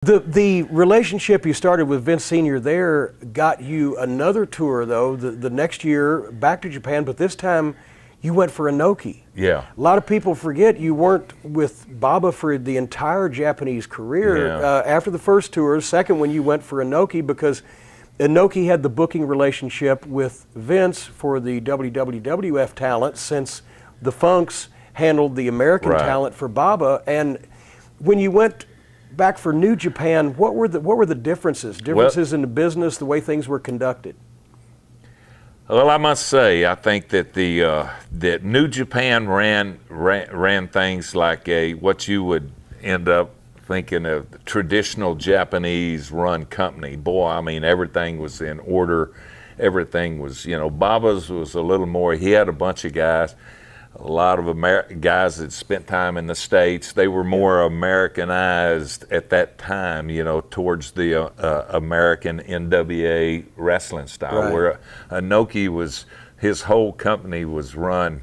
The relationship you started with Vince Sr. there got you another tour, though, the next year back to Japan, but this time you went for Inoki. Yeah. A lot of people forget you weren't with Baba for the entire Japanese career. Yeah. After the first tour, second when you went for Inoki, because Inoki had the booking relationship with Vince for the WWF talent, since the Funks handled the American talent for Baba. And when you went back for New Japan, what were the differences? Differences in the business, the way things were conducted? Well, I must say, I think that that New Japan ran things like what you would end up thinking of, the traditional Japanese run company. Boy, I mean, everything was in order. Everything was, Baba's was a little more. He had a bunch of guys. A lot of guys that spent time in the States. They were more Americanized at that time, towards the American NWA wrestling style. Where Inoki his whole company was run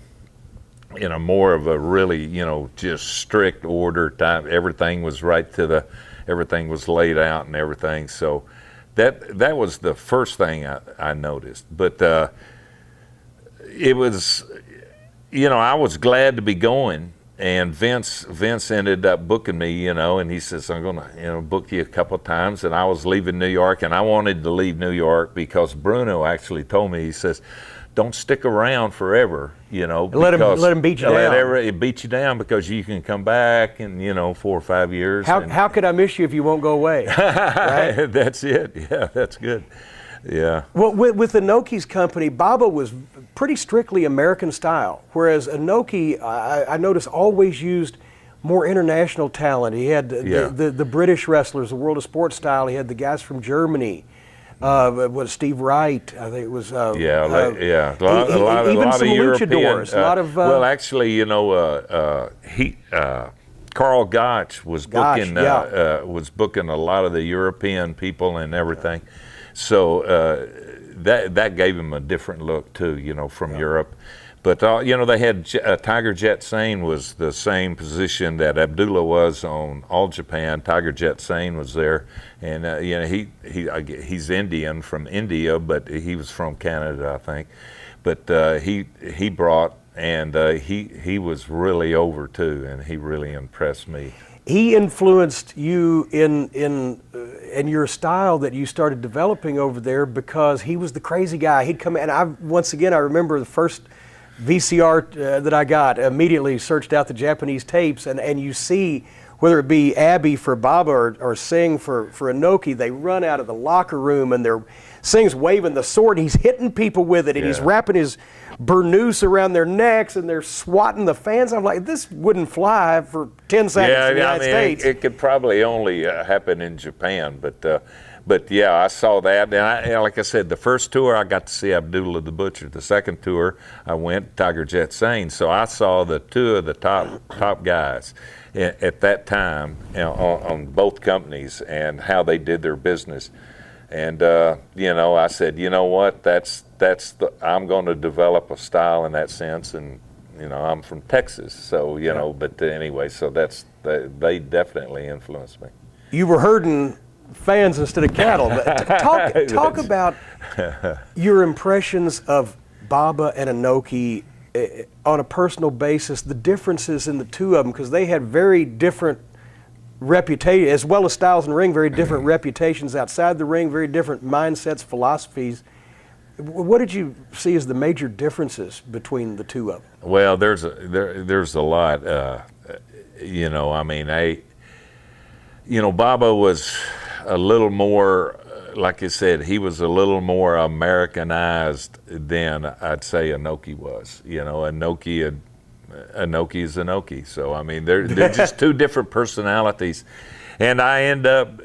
in a more of a really, just strict order time. Everything was everything was laid out and everything. So that was the first thing I noticed. But it was. I was glad to be going, and Vince ended up booking me, and he says, I'm going to, book you a couple of times, and I was leaving New York, and I wanted to leave New York because Bruno actually told me, he says, don't stick around forever, Let him beat you down. Let beat you down, because you can come back in, 4 or 5 years. How could I miss you if you won't go away? Right? That's it. Yeah, that's good. Yeah. Well, with Inoki's company, Baba was pretty strictly American style, whereas Inoki, I noticed, always used more international talent. He had the British wrestlers, the World of Sports style. He had the guys from Germany. Was Steve Wright? I think it was. A lot even of some luchadors. A lot of. Well, actually, Carl Gotch was booking a lot of the European people and everything. So that gave him a different look too, from Europe. But they had Tiger Jet Sane was the same position that Abdullah was on All Japan. Tiger Jet Sane was there, and he's Indian from India, but he was from Canada, I think. But he brought, and he was really over too, and he really impressed me. He influenced you in your style that you started developing over there, because he was the crazy guy. He'd come in, and I remember the first VCR that I got, immediately searched out the Japanese tapes, and you see, whether it be Abby for Baba or Singh for Inoki, they run out of the locker room and Singh's waving the sword, and he's hitting people with it, and he's wrapping his burnoose around their necks, and they're swatting the fans. I'm like, this wouldn't fly for 10 seconds in the United States. It could probably only happen in Japan, but yeah, I saw that. And like I said, the first tour I got to see Abdullah the Butcher. The second tour I went Tiger Jet Sane. So I saw the two of the top guys at that time on both companies and how they did their business. And I said, you know what? I'm going to develop a style in that sense. And I'm from Texas, so But anyway, so they definitely influenced me. You were herding fans instead of cattle. But talk about your impressions of Baba and Inoki on a personal basis, the differences in the two of them, because they had very different reputations, as well as styles in the ring, very different reputations outside the ring, very different mindsets, philosophies. What did you see as the major differences between the two of them? Well, there's a lot. Baba was a little more, like I said, he was a little more Americanized than I'd say Inoki was. Inoki is Inoki. So, they're just two different personalities. And I end up,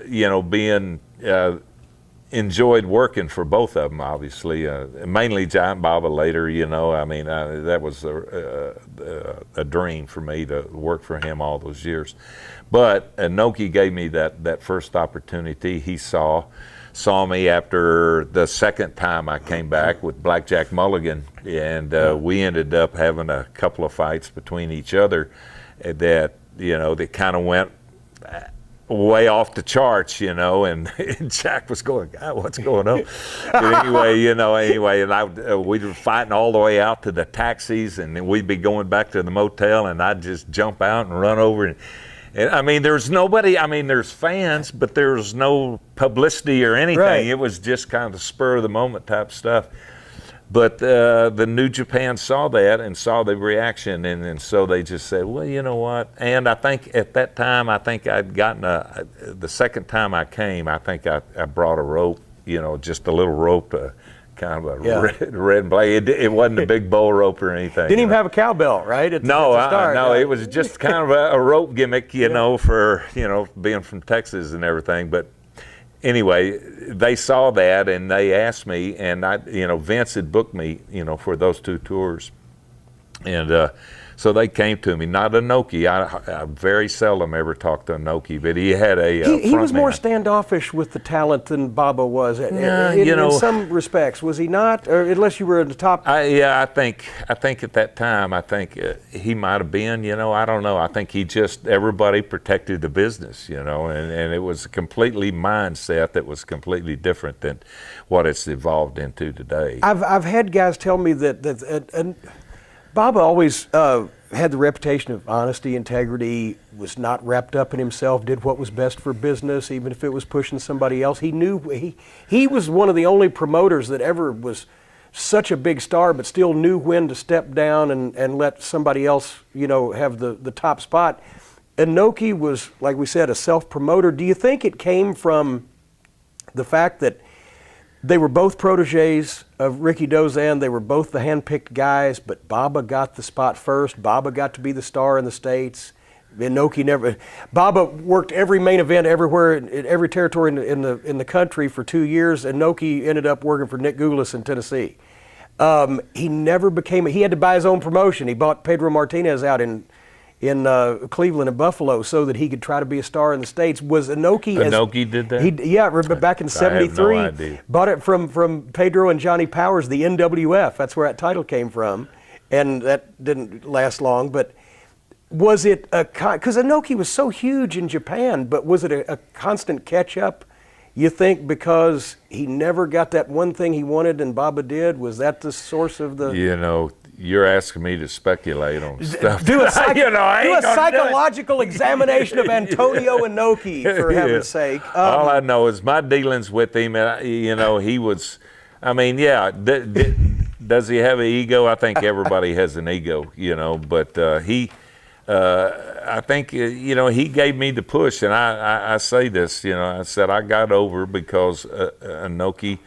being, enjoyed working for both of them, obviously. Mainly Giant Baba later, that was a dream for me to work for him all those years. But Inoki gave me that first opportunity. He saw me after the second time I came back with Blackjack Mulligan, and we ended up having a couple of fights between each other that, that kind of went way off the charts, and Jack was going, God, what's going on? But anyway, and we were fighting all the way out to the taxis, and then we'd be going back to the motel, and I'd just jump out and run over. And I mean, there's nobody, there's fans, but there's no publicity or anything. Right. It was just kind of the spur of the moment type stuff. But the New Japan saw that and saw the reaction, and so they just said, well, you know what? And I think at that time, I'd gotten the second time I came, I think I brought a rope, just a little rope, kind of a red and black. It wasn't a big bull rope or anything. Didn't even have a cowbell, right? No, it was just kind of a rope gimmick, for, being from Texas and everything. But anyway, they saw that and they asked me, and Vince had booked me, for those 2 tours. And so they came to me, not Inoki. I very seldom ever talked to Inoki, but he had a he was more standoffish with the talent than Baba was. In some respects, was he not? Or unless you were at the top. I think at that time, he might have been. I don't know. I think everybody protected the business. And it was a completely mindset that was completely different than what it's evolved into today. I've had guys tell me that Baba always had the reputation of honesty, integrity, was not wrapped up in himself, did what was best for business, even if it was pushing somebody else. He knew he was one of the only promoters that ever was such a big star, but still knew when to step down and let somebody else, have the top spot. Inoki was, like we said, a self-promoter. Do you think it came from the fact that they were both proteges of Ricky Dozan. They were both the hand-picked guys, but Baba got the spot first. Baba got to be the star in the States. Inoki never. Baba worked every main event everywhere, in every territory in the country for 2 years. Inoki ended up working for Nick Gulas in Tennessee. He never became. He had to buy his own promotion. He bought Pedro Martinez out in Cleveland and Buffalo so that he could try to be a star in the States. Was Inoki? Inoki did that? Back in '73. I have no idea. Bought it from Pedro and Johnny Powers, the NWF. That's where that title came from. And that didn't last long. But was it because Inoki was so huge in Japan, but was it a constant catch-up, you think, because he never got that one thing he wanted and Baba did? Was that the source of the... You're asking me to speculate on stuff. Do a psychological examination of Antonio Inoki, for heaven's sake. All I know is my dealings with him, he was, does he have an ego? I think everybody has an ego, but I think, he gave me the push, and I say this, I said I got over because Inoki,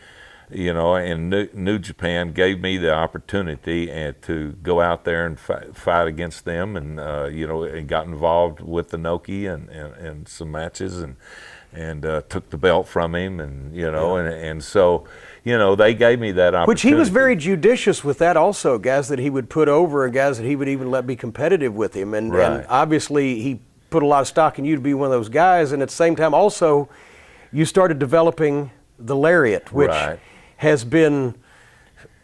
in New Japan gave me the opportunity to go out there and fight against them, and and got involved with Inoki and some matches, and took the belt from him, and so they gave me that opportunity. Which he was very judicious with that also, guys that he would put over and guys that he would even let be competitive with him, and obviously he put a lot of stock in you to be one of those guys, and at the same time also you started developing the lariat, which has been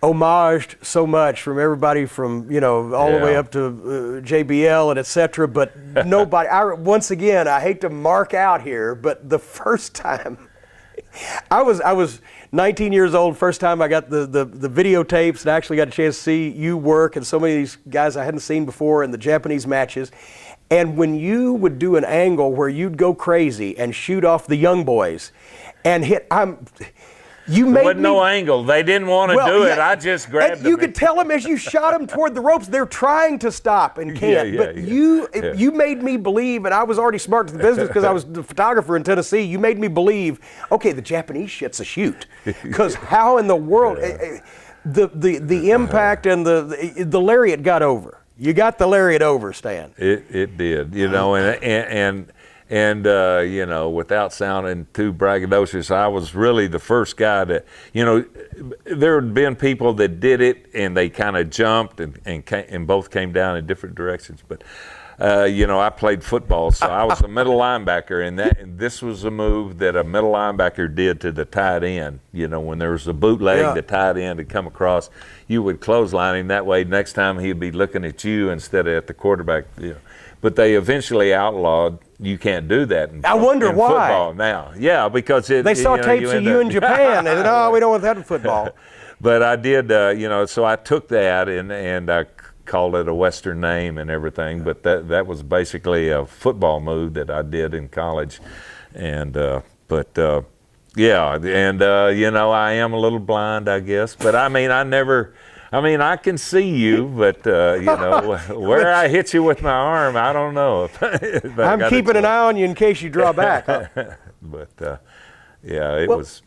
homaged so much from everybody from, all the way up to JBL and et cetera, but nobody, once again, I hate to mark out here, but the first time, I was 19 years old, first time I got the videotapes and actually got a chance to see you work and so many of these guys I hadn't seen before in the Japanese matches. And when you would do an angle where you'd go crazy and shoot off the young boys and hit, there wasn't no angle. They didn't want to do it. I just grabbed them. You could tell them as you shot them toward the ropes, they're trying to stop and can't. You made me believe, and I was already smart to the business because I was the photographer in Tennessee. You made me believe, okay, the Japanese shit's a shoot. Because how in the world, the impact and the lariat got over. You got the lariat over, Stan. It did, and without sounding too braggadocious, I was really the first guy that, there had been people that did it and they kind of jumped and both came down in different directions. But, I played football, so I was a middle linebacker, and this was a move that a middle linebacker did to the tight end. When there was a bootleg, the tight end had come across, you would clothesline him that way. Next time he'd be looking at you instead of at the quarterback. but they eventually outlawed. You can't do that in, I wonder in why. football now. Yeah, because they saw tapes of you in Japan, and no, we don't want that in football. But I did, so I took that and I called it a Western name and everything. But that was basically a football move that I did in college, and I am a little blind, I guess. But I mean, I can see you, but where I hit you with my arm, I don't know. I'm keeping an eye on you in case you draw back. Huh? But it was.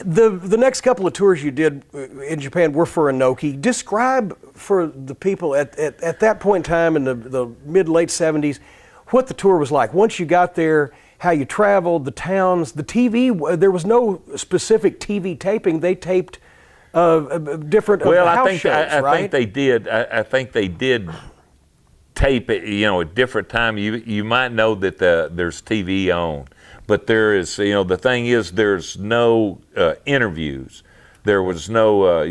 The next couple of tours you did in Japan were for Inoki. Describe for the people at that point in time in the mid-late 70s what the tour was like. Once you got there, how you traveled, the towns, the TV. There was no specific TV taping. They taped different house shows, right? I think they did. I think they did tape it. At different time. You might know that there's TV on. But there is, the thing is, there's no interviews. There was no,